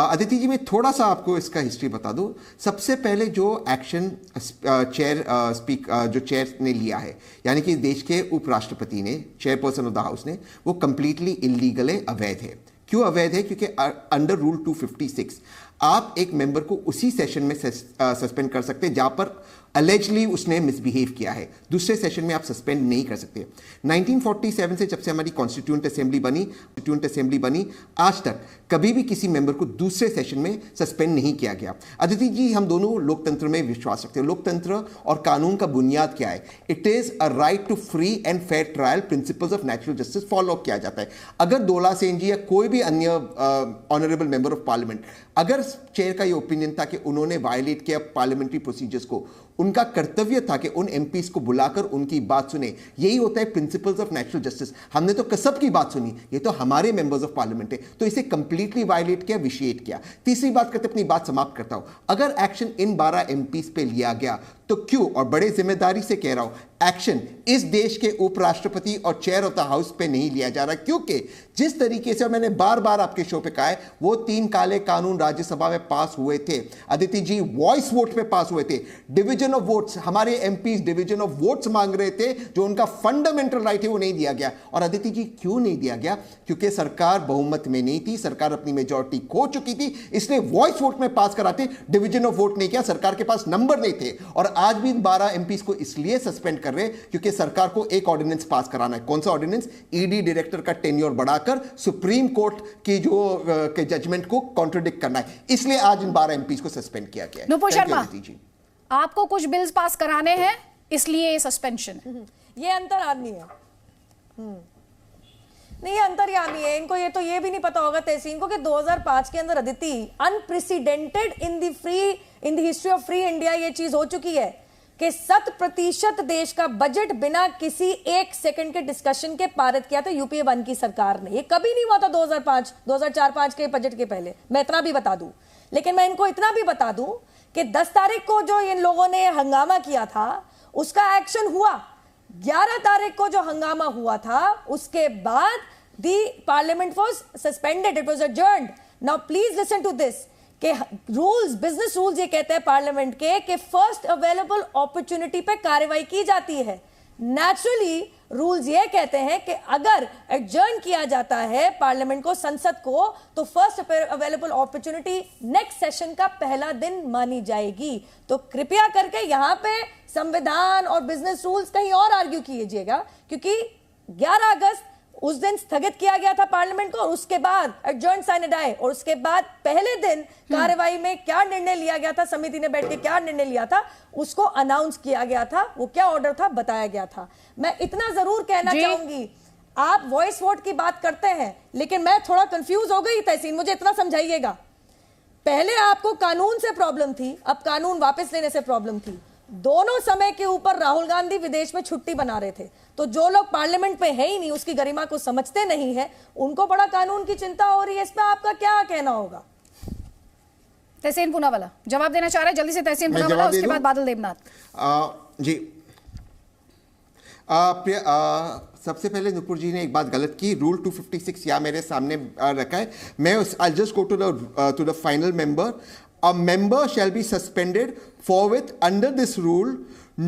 अदिति जी, मैं थोड़ा सा आपको इसका हिस्ट्री बता दूं। सबसे पहले जो एक्शन जो चेयर ने लिया है, यानी कि देश के उपराष्ट्रपति ने, चेयरपर्सन ऑफ द हाउस ने, वो कंप्लीटली इलीगल है, अवैध है। क्यों अवैध है? क्योंकि अंडर रूल 256 आप एक मेंबर को उसी सेशन में सस्पेंड कर सकते हैं जहां पर अलेजली उसने मिसबिहेव किया है, दूसरे सेशन में आप सस्पेंड नहीं कर सकते। 1947 से जब से हमारी कॉन्स्टिट्यूएंट असेंबली बनी आज तक कभी भी किसी मेंबर को दूसरे सेशन में सस्पेंड नहीं किया गया। अदिति जी, हम दोनों लोकतंत्र में विश्वास रखते हैं। लोकतंत्र और कानून का बुनियाद क्या है? It is a right to free and fair trial, principles of natural justice follow किया जाता है। अगर दोला सेन जी या कोई भी अन्य ऑनरेबल मेंबर ऑफ पार्लियामेंट, अगर चेयर का ये ओपिनियन था कि उन्होंने वायलेट किया पार्लियामेंट्री प्रोसीजर्स को, उनका कर्तव्य था कि उन एमपीज को बुलाकर उनकी बात सुने। यही होता है प्रिंसिपल्स ऑफ नेचुरल जस्टिस। हमने तो कसब की बात सुनी, ये तो हमारे मेंबर्स ऑफ पार्लियामेंट है, तो इसे कंप्लीटली वायलेट किया, विशिएट किया। तीसरी बात करते अपनी बात समाप्त करता हूं। अगर एक्शन इन 12 एमपीज पे लिया गया तो क्यों, और बड़े जिम्मेदारी से कह रहा हूं, एक्शन इस देश के उपराष्ट्रपति और चेयर ऑफ द हाउस पे नहीं लिया जा रहा, क्योंकि जिस तरीके से, और मैंने बार बार आपके शो पे कहा है, वो 3 काले कानून राज्यसभा में पास हुए थे अदिति जी, वॉइस वोट पे पास हुए थे। डिवीजन ऑफ वोट्स, हमारे एमपीज डिवीजन ऑफ वोट्स मांग रहे थे, जो उनका फंडामेंटल राइट है, वो नहीं दिया गया। और अदिति जी, क्यों नहीं दिया गया? क्योंकि सरकार बहुमत में नहीं थी, सरकार अपनी मेजॉरिटी खो चुकी थी, इसलिए वॉइस वोट में पास कराते, डिवीजन ऑफ वोट नहीं किया, सरकार के पास नंबर नहीं थे। और आज भी 12 एमपीज को इसलिए सस्पेंड कर रहे क्योंकि सरकार को एक ऑर्डिनेंस पास कराना है। कौन सा ऑर्डिनेंस? ईडी डायरेक्टर का टेन्योर बढ़ाकर सुप्रीम कोर्ट की जो के जजमेंट को कॉन्ट्रडिक्ट करना है, इसलिए आज इन 12 एमपीज को सस्पेंड किया गया है। नुपुर शर्मा, आपको कुछ बिल्स पास कराने हैं, इसलिए ये सस्पेंशन। ये अंतर आदमी है। नहीं, ये अंतर्यामी है। इनको ये भी नहीं पता होगा तहसीन को कि 2005 के अंदर Aditi unprecedented in the history of free India ये चीज हो चुकी है कि 100% देश का बजट बिना किसी 1 सेकंड के डिस्कशन के पारित किया था यूपीए 1 की सरकार ने। ये कभी नहीं हुआ था 2004-5 के बजट के पहले, मैं इतना भी बता दूं। लेकिन मैं इनको इतना भी बता दूं कि 10 तारीख को जो इन लोगों ने हंगामा किया था उसका एक्शन हुआ। 11 तारीख को जो हंगामा हुआ था उसके बाद the parliament was suspended, it was adjourned. Now please listen to this कि रूल्स, बिजनेस रूल्स ये कहते हैं पार्लियामेंट के कि फर्स्ट अवेलेबल अपॉर्चुनिटी पे कार्रवाई की जाती है। नेचुरली रूल्स ये कहते हैं कि अगर एडजर्न किया जाता है पार्लियामेंट को, संसद को, तो first available opportunity next session का पहला दिन मानी जाएगी। तो कृपया करके यहां पे संविधान और बिजनेस रूल्स कहीं और आर्ग्यू कीजिएगा, क्योंकि 11 अगस्त उस दिन स्थगित किया गया था पार्लियामेंट को, और उसके बाद एडजर्न साइनेड आए, और उसके बाद पहले दिन कार्रवाई में क्या निर्णय लिया गया था, समिति ने बैठ के क्या निर्णय लिया था, उसको अनाउंस किया गया था। वो क्या ऑर्डर था बताया गया था। मैं इतना जरूर कहना चाहूंगी, आप वॉइस वोट की बात करते हैं, लेकिन मैं थोड़ा कंफ्यूज हो गई तहसीन, मुझे इतना समझाइएगा। पहले आपको कानून से प्रॉब्लम थी, अब कानून वापस लेने से प्रॉब्लम थी। दोनों समय के ऊपर राहुल गांधी विदेश में छुट्टी बना रहे थे, तो जो लोग पार्लियामेंट में है ही नहीं, उसकी गरिमा को समझते नहीं है, उनको बड़ा कानून की चिंता हो रही है। इस पर आपका क्या कहना होगा? तहसीन पूनावाला जवाब देना चाह रहे हैं, जल्दी से तहसीन पूनावाला, उसके बाद बादल देवनाथ जी। सबसे पहले नुपुर जी ने एक बात गलत की। रूल 256 यहाँ मेरे सामने रखा है, मैं I just go to the final member. A member shall be suspended forthwith under this rule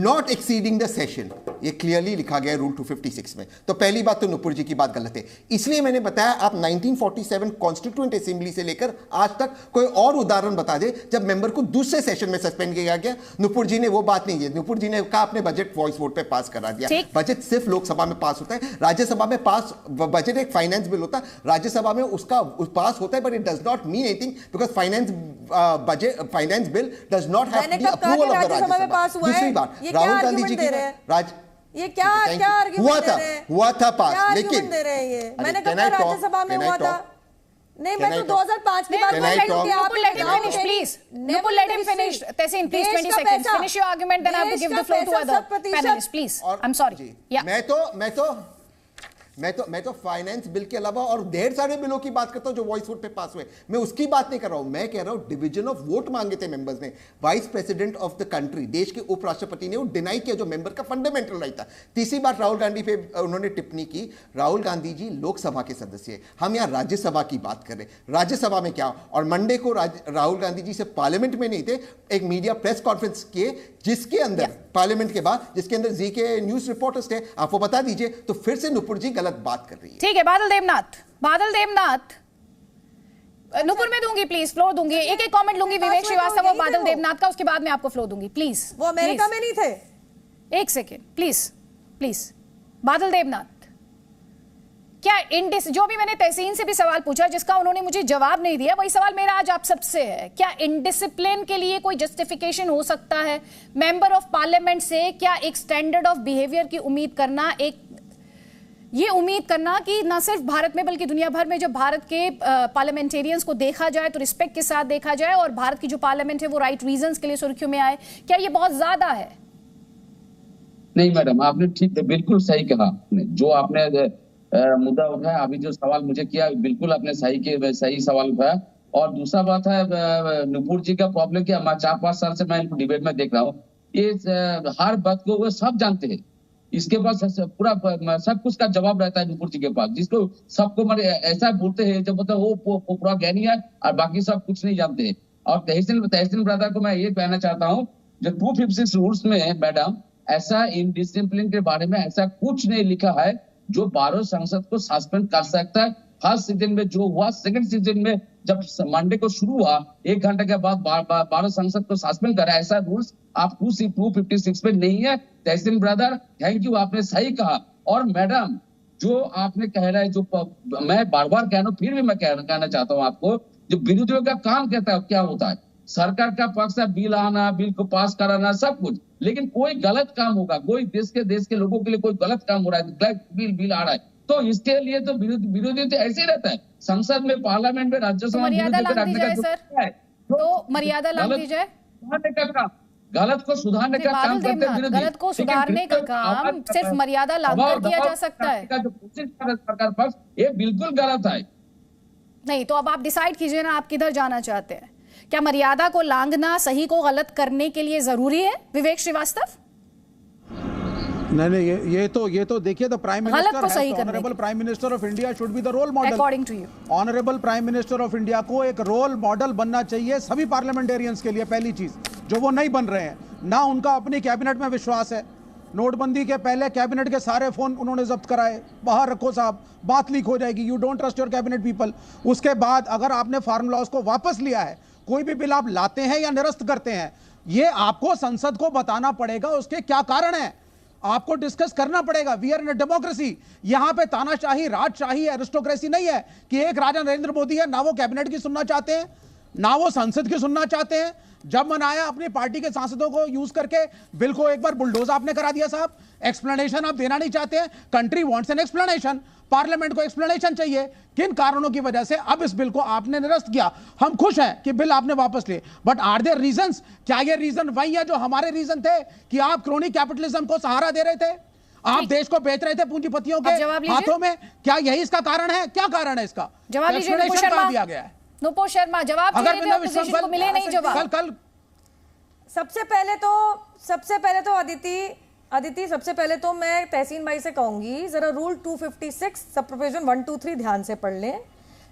not exceeding the session। ये क्लियरली लिखा गया है रूल 256 में। तो पहली बात तो नुपुर जी की बात गलत है, इसलिए मैंने बताया आप 1947 कॉन्स्टिट्यूएंट असेंबली से लेकर आज तक कोई और उदाहरण बता दे जब मेंबर को दूसरे सेशन में सस्पेंड किया गया। नुपुर जी ने वो बात नहीं की। नुपुर जी ने कहा आपने बजट वॉइस वोट पे पास करा दिया। बजट सिर्फ लोकसभा में पास होता है, राज्यसभा में पास बजट एक फाइनेंस बिल होता है, राज्यसभा में उसका पास होता है, but it does not mean anything because finance bill does not have the approval of the Rajya Sabha. दूसरी बात, राहुल गांधी जी की ये क्या आर्गुमेंट हुआ था पास, लेकिन दे रहे हैं ये? मैंने कहा राज्यसभा में हुआ था। नहीं, मैं तो 2005 की बात कर रही हूं कि आप let him finish, please. Nupur, let him finish. Tehsin, please, 20 seconds. Finish your argument, then I have to give the floor to other panelists, please. I'm sorry. Yeah. मैं तो फाइनेंस बिल के अलावा और ढेर सारे बिलों की बात करता हूं जो वॉइस वोट पे पास हुए। मैं उसकी बात नहीं कर रहा हूं, मैं कह रहा हूं डिवीजन ऑफ वोट मांगे थे मेंबर्स ने। Vice president of the country, देश के उपराष्ट्रपति ने वो डिनाई किया जो मेंबर का फंडामेंटल राइट था। तीसरी बात, राहुल गांधी पे उन्होंने टिप्पणी की। राहुल गांधी जी लोकसभा के सदस्य है, हम यहाँ राज्यसभा की बात कर रहे हैं। राज्यसभा में क्या, और मंडे को राहुल गांधी जी से पार्लियामेंट में नहीं थे, एक मीडिया प्रेस कॉन्फ्रेंस किए जिसके अंदर पार्लियामेंट के बाद, जिसके अंदर जी के न्यूज रिपोर्टर्स थे, आप वो बता दीजिए। तो फिर से नुपुर जी गलत बात कर रही है। ठीक है, बादल देवनाथ, नुपुर में दूंगी, प्लीज फ्लोर दूंगी, एक एक कमेंट लूंगी, विवेक श्रीवास्तव और बादल देवनाथ का, उसके बाद में आपको फ्लोर दूंगी, प्लीज। वो अमेरिका में नहीं थे। एक सेकेंड प्लीज प्लीज। बादल देवनाथ, क्या जो भी मैंने तहसीन से भी सवाल पूछा जिसका उन्होंने मुझे जवाब नहीं दिया, वही सवाल मेरा आज आप सबसे है। क्या इनडिसिप्लिन के लिए कोई जस्टिफिकेशन हो सकता है मेंबर ऑफ पार्लियामेंट से? क्या एक स्टैंडर्ड ऑफ बिहेवियर की उम्मीद करना, ये उम्मीद करना कि ना सिर्फ भारत में बल्कि दुनिया भर में जब भारत के पार्लियामेंटेरियंस को देखा जाए तो रिस्पेक्ट के साथ देखा जाए और भारत की जो पार्लियामेंट है वो राइट रीजंस के लिए सुर्खियों में आए, क्या ये बहुत ज्यादा है? नहीं मैडम, आपने ठीक बिल्कुल सही कहा। जो आपने मुद्दा उठाया, अभी जो सवाल मुझे किया, बिल्कुल आपने सही सवाल उठाया। और दूसरा बात है नुपुर जी का प्रॉब्लम क्या, मैं 4-5 साल से मैं इनको डिबेट में देख रहा हूँ, ये हर बात को वो सब जानते हैं, इसके पास पूरा सब कुछ का जवाब रहता है नुपुर जी के पास, जिसको सबको ऐसा बोलते हैं जब मतलब वो पूरा ज्ञानी है और बाकी सब कुछ नहीं जानते हैं। और तहसीन ब्रदर को मैं ये कहना चाहता हूँ, जो 256 रूल्स में मैडम ऐसा इनडिसिप्लिन के बारे में ऐसा कुछ नहीं लिखा है जो 12 संसद को सस्पेंड कर सकता है। फर्स्ट सीजन में जो हुआ, सेकंड सीजन में जब मंडे को शुरू हुआ 1 घंटे के बाद 12 संसद को सस्पेंड करा, ऐसा रूल्स आप 256 में नहीं है। तहसीन ब्रदर थैंक यू, आपने सही कहा। और मैडम जो आपने कह रहा है, जो मैं बार बार कह रहा हूँ, फिर भी मैं कहना चाहता हूँ आपको, जो विरोधियों का काम कहता है क्या होता है, सरकार का पक्ष है बिल आना, बिल को पास कराना, सब कुछ, लेकिन कोई गलत काम होगा, कोई देश के लोगों के लिए कोई गलत काम हो रहा है, बिल आ रहा है, तो इसके लिए तो विरोधी तो ऐसे ही रहता है। संसद में, पार्लियामेंट में, राज्यसभा में मर्यादा लांघ दी जाए सर, तो मर्यादा लांघ दी जाए। गलत को सुधारने का काम करते हैं विरोधी। गलत को सुधारने का काम सिर्फ मर्यादा लांघकर किया जा सकता है। जो कोशिश कर रहा है सरकार पक्ष, ये बिल्कुल गलत है। नहीं तो अब आप डिसाइड कीजिए ना, आप किधर जाना चाहते हैं। क्या मर्यादा को लांघना सही को गलत करने के लिए जरूरी है विवेक श्रीवास्तव? नहीं, ये तो देखिए, the prime minister, honourable prime minister of India should be the role model according to you. Honourable prime minister of India को एक रोल मॉडल बनना चाहिए सभी पार्लियामेंटेरियंस के लिए। पहली चीज जो वो नहीं बन रहे हैं, ना उनका अपनी कैबिनेट में विश्वास है। नोटबंदी के पहले कैबिनेट के सारे फोन उन्होंने जब्त कराए, बाहर रखो साहब, बात लीक हो जाएगी, you don't trust your cabinet people. उसके बाद अगर आपने फार्म लॉज को वापस लिया है, कोई भी बिल आप लाते हैं या निरस्त करते हैं, ये आपको संसद को बताना पड़ेगा उसके क्या कारण है, आपको डिस्कस करना पड़ेगा। We are in a democracy. यहां पे तानाशाही, राजशाही, एरिस्टोक्रेसी नहीं है कि एक राजा नरेंद्र मोदी है, ना वो कैबिनेट की सुनना चाहते हैं ना वो संसद की सुनना चाहते हैं। जब मनाया अपनी पार्टी के सांसदों को यूज करके बिल को एक बार बुलडोज आपने करा दिया साहब। एक्सप्लेनेशन आप देना नहीं चाहते हैं। Country wants an explanation, parliament को एक्सप्लेनेशन चाहिए किन कारणों की वजह से अब इस बिल को आपने निरस्त किया। हम खुश हैं कि बिल आपने वापस लिए, बट आर देयर रीजंस? क्या ये रीजन वही है जो हमारे रीजन थे कि आप क्रोनी कैपिटलिज्म को सहारा दे रहे थे, आप देश को बेच रहे थे पूंजीपतियों के हाथों में? क्या यही इसका कारण है? क्या कारण है इसका? जवाब दिया गया है। नुपुर शर्मा जवाब को मिले नहीं जवाब। कल सबसे पहले तो अदिति सबसे पहले तो मैं तहसीन भाई से कहूंगी जरा रूल 256 सब प्रोविजन 1, 2, 3 ध्यान से पढ़ लें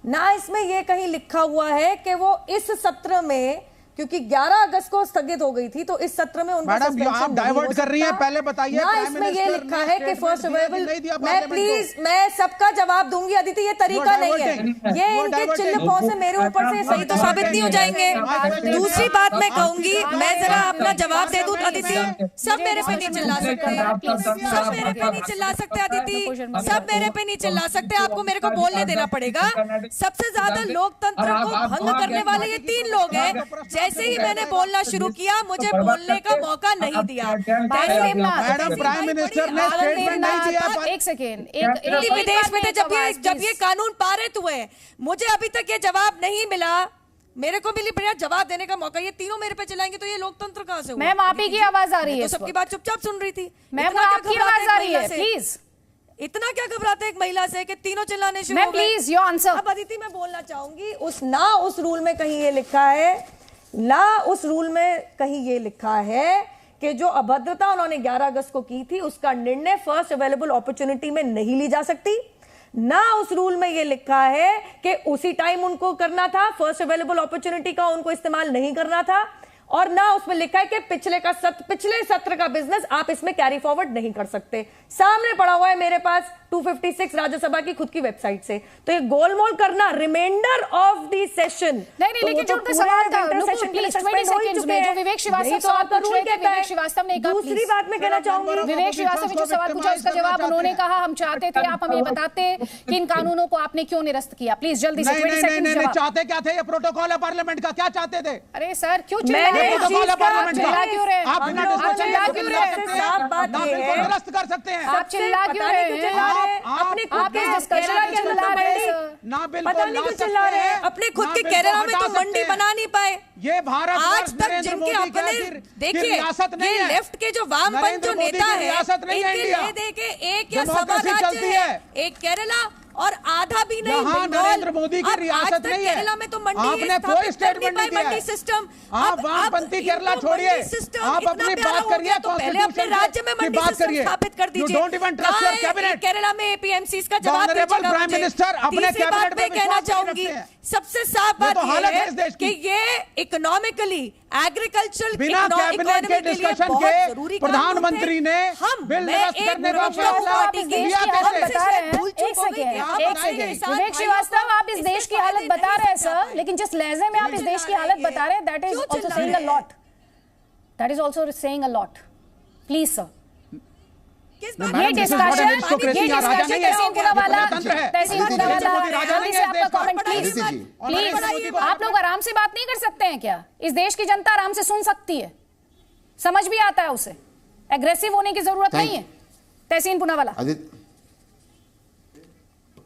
ना। इसमें यह कहीं लिखा हुआ है कि वो इस सत्र में, क्योंकि 11 अगस्त को स्थगित हो गई थी, तो इस सत्र में उनका मैडम आप डाइवर्ट कर रही हैं, पहले बताइए। ना इसमें ये लिखा है कि फर्स्ट अवेलेबल, मैं सबका जवाब दूंगी अदिति, ये तरीका नहीं है, ये इनके चिल्लपों से मेरे ऊपर से सही तो साबित नहीं हो जाएंगे। दूसरी बात मैं कहूंगी, मैं जरा अपना जवाब दे दूं अदिति, सब मेरे पे नहीं चिल्ला सकते, सब मेरे पे नहीं चिल्ला सकते अदिति, सब मेरे पे नहीं चिल्ला सकते, आपको मेरे को बोलने देना पड़ेगा। सबसे ज्यादा लोकतंत्र को भंग करने वाले ये 3 लोग हैं। जैसे ही मैंने बोलना शुरू किया मुझे बोलने का मौका नहीं दिया। मैडम प्राइम मिनिस्टर ने स्टेटमेंट नहीं दिया। एक सेकेंड, विदेश में थे जब ये कानून पारित हुए, मुझे अभी तक ये जवाब नहीं मिला। मेरे को मिली बढ़िया जवाब देने का मौका, ये तीनों मेरे पे चलाएंगे तो ये लोकतंत्र कहां से हुआ? मैम आप ही की आवाज आ रही है, तो सबकी बात चुपचाप सुन रही थी। मैम आपकी आवाज आ रही है, प्लीज। इतना क्या घबराते एक महिला से कि तीनों चिल्लाने शुरू हो गए? Please your answer. अब अदिति मैं बोलना चाहूंगी, उस रूल में कहीं ये लिखा है ना, उस रूल में कहीं ये लिखा है कि जो अभद्रता उन्होंने 11 अगस्त को की थी उसका निर्णय फर्स्ट अवेलेबल अपॉर्चुनिटी में नहीं ली जा सकती। ना उस रूल में ये लिखा है कि उसी टाइम उनको करना था, फर्स्ट अवेलेबल अपॉर्चुनिटी का उनको इस्तेमाल नहीं करना था। और ना उसमें लिखा है कि पिछले सत्र का बिजनेस आप इसमें कैरी फॉरवर्ड नहीं कर सकते। सामने पड़ा हुआ है मेरे पास 256 राज्यसभा की खुद की वेबसाइट से। तो ये गोलमोल करना रिमाइंडर ऑफ द सेशन नहीं, लेकिन जो उनका सवाल था, प्लीज 20 सेकंड्स में जो विवेक श्रीवास्तव सवाल पूछ रहे थे, विवेक श्रीवास्तव ने कहा, दूसरी बात मैं कहना चाहूंगी, विवेक श्रीवास्तव ने जो सवाल पूछा उसका जवाब उन्होंने कहा हम चाहते थे आप हमें बताते कि इन कानूनों को आपने क्यों निरस्त किया। प्लीज जल्दी से 20 सेकंड्स जवाब। चाहते क्या थे? ये प्रोटोकॉल है पार्लियामेंट का, क्या चाहते थे? अरे सर क्यों मैंने चिल्ला रहे हैं? प्रोटोकॉल है पार्लियामेंट का। चिल्ला क्यों रहे हैं? आप बिना आप चिल्ला क्यों रहे हैं? साफ बात ना ये बिल्कुल है, निरस्त कर सकते हैं। आप चिल्ला क्यों रहे हैं? आप आप इस डिस्कशन के अंदर ला रहे हैं सर। ना बिल्कुल पता नहीं ला क्यों सकते चिल्ला रहे हैं। हैं। अपने खुद ना के बिल्कुल केरला में हटा तो सकते मंडी हैं। बना नहीं पाए। ये भारत आज तक नरेंद्र जिनके मोदी का अपने फिर देखिए रियासत नहीं ये है। लेफ्ट के जो वामपंथ नरेंद्र जो मोदी नेता की है रियासत नहीं है इनके इंडिया। ले दे के एक या सवा डेमोक्रेसी राज्य चलती है, है। एक केरला और आधा भी नहीं यहाँ बंगाल। नरेंद्र मोदी की अब रियासत आज तक नहीं है। केरला में तो मंडी आपने स्थापित कोई कर स्टेटमेंट पाए नहीं दिया मंडी है। सिस्टम। आप अब वामपंथी केरला इनको छोड़िए, मंडी सिस्टम आप इतना अपनी प्यारा बात हो करिए, गया तो पहले अपने कॉन्स्टिट्यूशन राज्य में की मंडी बात सिस्टम करिए। स्थापित कर You दीजिए। don't even trust your कहाँ है cabinet? केरला में एपीएमसी का जवाब Honorable दीजिएगा Prime मुझे। Minister, अपने तीसरी cabinet बात पे मैं कहना विश्वास नहीं चाहूंगी, रखते हैं। सबसे साफ ये बात तो हालत ये है इस देश कि की। ये इकोनॉमिकली एग्रीकल्चर बिना कैबिनेट के डिस्कशन के प्रधानमंत्री ने बिल निरस्त करने का फैसला लिया कैसे? बता रहे हैं, एक सेकेंड विवेक श्रीवास्तव, आप इस देश की हालत बता रहे हैं सर, लेकिन जिस लहजे में आप इस देश की हालत बता रहे हैं that is also saying a lot, that is also saying a lot. Please sir ये डिस्कशन तहसीन पुनावाला जल्दी से आपका कमेंट प्लीज। आप लोग आराम से बात नहीं कर सकते हैं क्या? इस देश की जनता आराम से सुन सकती है, समझ भी आता है उसे, एग्रेसिव होने की जरूरत नहीं है। तहसीन पुनावाला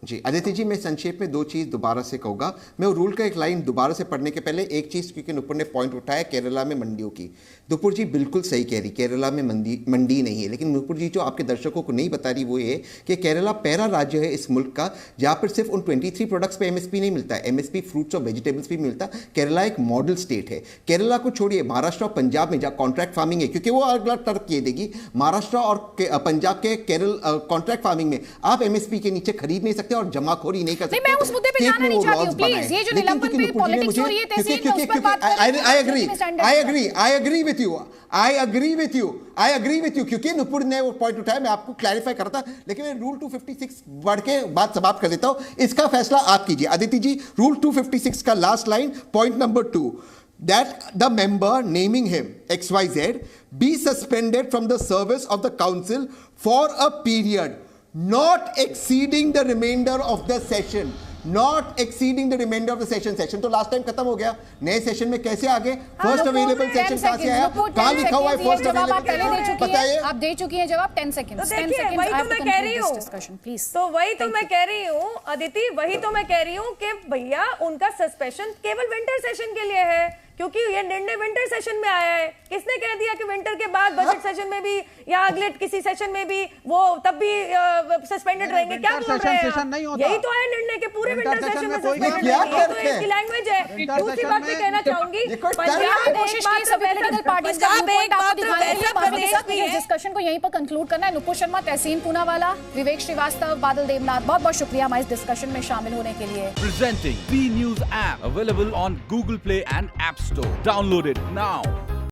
जी अदिति जी, मैं संक्षेप में दो चीज़ दोबारा से कहूँगा। मैं वो रूल का एक लाइन दोबारा से पढ़ने के पहले एक चीज़, क्योंकि नुपुर ने पॉइंट उठाया केरला में मंडियों की। नुपुर जी बिल्कुल सही कह रही, केरला में मंडी नहीं है, लेकिन नुपुर जी जो आपके दर्शकों को नहीं बता रही वो ये कि केरला पहला राज्य है इस मुल्क का जहाँ पर सिर्फ उन 23 प्रोडक्ट्स पे एमएसपी नहीं मिलता है, एमएसपी फ्रूट्स और वेजिटेबल्स भी मिलता। केरला एक मॉडल स्टेट है। केरला को छोड़िए, महाराष्ट्र और पंजाब में जहाँ कॉन्ट्रैक्ट फार्मिंग है, क्योंकि वो अगला तर्क ये देगी, महाराष्ट्र और पंजाब के केरल कॉन्ट्रैक्ट फार्मिंग में आप एमएसपी के नीचे खरीद नहीं सकते और जमाखोरी नहीं कर सकते। मैं उस मुद्दे पे जाना नहीं चाहती हूं, प्लीज। ये जो निलंबन पे पॉलिटिक्स हो रही है तहसील में, उस पर बात करें। I agree with you, क्योंकि नुपुर ने वो पॉइंट उठाया, मैं आपको क्लैरिफाई करता, लेकिन मैं रूल 256 बढ़ के बात समाप्त कर देता हूं। इसका फैसला आप कीजिए। अदिति जी, रूल 256 का last line, point number 2, that the member naming him XYZ be suspended from the service of the council for a period not exceeding the remainder of the session. Not exceeding the remainder of the session. Session तो लास्ट टाइम खत्म हो गया, नए सेशन में कैसे आगे? फर्स्ट अवेलेबल सेशन कहां से आया? कहां लिखा हुआ है फर्स्ट अवेलेबल? बताइए। आप दे चुकी हैं जवाब। 10 सेकंड्स। तो देखिए, वही तो मैं कह रही हूँ, तो वही तो मैं कह रही हूँ अदिति, वही तो मैं कह रही हूँ कि भैया उनका सस्पेंशन केवल विंटर सेशन के लिए है, क्योंकि ये निर्णय विंटर सेशन में आया है। किसने कह दिया कि विंटर के बाद बजट सेशन में भी या अगले किसी सेशन में भी वो तब भी सस्पेंडेड रहेंगे? क्या बोल रहे हैं? यही तो है निर्णय के पूरे विंटर सेशन में सस्पेंडेड रहेंगे। तो इसकी लैंग्वेज है। दूसरी बात मैं कहना चाहूंगी, डिस्कशन को यहीं पर कंक्लूड करना है। नुपुर शर्मा, तहसीन पूनावाला, विवेक श्रीवास्तव, बादल देवनाथ, बहुत बहुत शुक्रिया हमारे इस डिस्कशन में शामिल होने के लिए। Presenting B News app available on Google Play and App Store. Download it now.